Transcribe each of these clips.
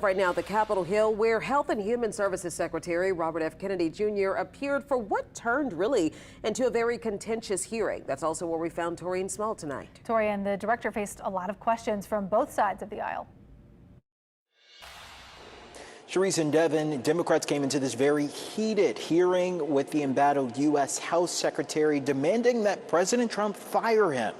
Right now at the Capitol Hill, where Health and Human Services Secretary Robert F. Kennedy Jr. appeared for what turned really into a very contentious hearing. That's also where we found Torian Small tonight. Torian, the director faced a lot of questions from both sides of the aisle. Sharice and Devin, Democrats came into this very heated hearing with the embattled U.S. House Secretary demanding that President Trump fire him.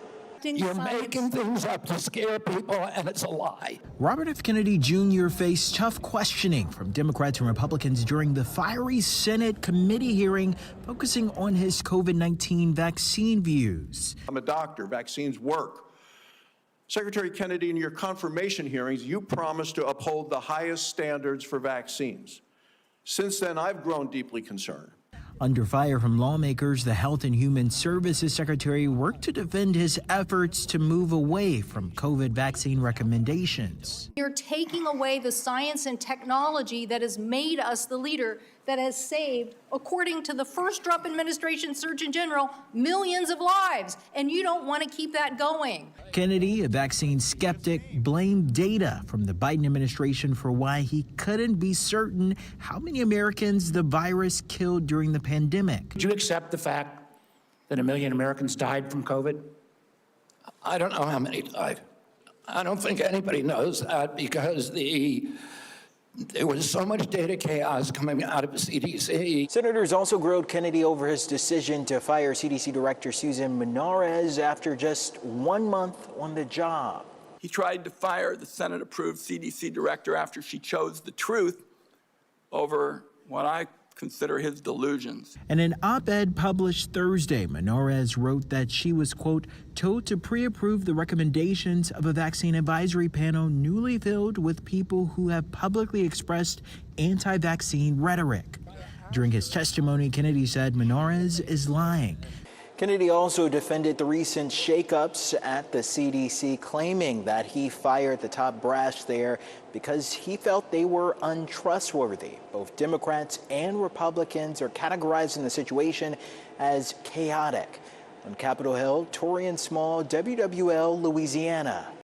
You're making things up to scare people, and it's a lie. Robert F. Kennedy Jr. faced tough questioning from Democrats and Republicans during the fiery Senate committee hearing focusing on his COVID-19 vaccine views. I'm a doctor. Vaccines work. Secretary Kennedy, in your confirmation hearings, you promised to uphold the highest standards for vaccines. Since then, I've grown deeply concerned. Under fire from lawmakers, the Health and Human Services Secretary worked to defend his efforts to move away from COVID vaccine recommendations. You're taking away the science and technology that has made us the leader that has saved, according to the first Trump administration Surgeon General, millions of lives, and you don't want to keep that going. Kennedy, a vaccine skeptic, blamed data from the Biden administration for why he couldn't be certain how many Americans the virus killed during the pandemic. Did you accept the fact that 1 million Americans died from COVID? I don't know how many died. I don't think anybody knows that because there was so much data chaos coming out of the CDC. Senators also grilled Kennedy over his decision to fire CDC Director Susan Menarez after just 1 month on the job. He tried to fire the Senate-approved CDC director after she chose the truth over what I consider his delusions. In an op-ed published Thursday, Menarez wrote that she was, quote, told to pre-approve the recommendations of a vaccine advisory panel newly filled with people who have publicly expressed anti-vaccine rhetoric. During his testimony, Kennedy said Menarez is lying. Kennedy also defended the recent shakeups at the CDC, claiming that he fired the top brass there because he felt they were untrustworthy. Both Democrats and Republicans are categorizing the situation as chaotic. On Capitol Hill, Torian Small, WWL, Louisiana.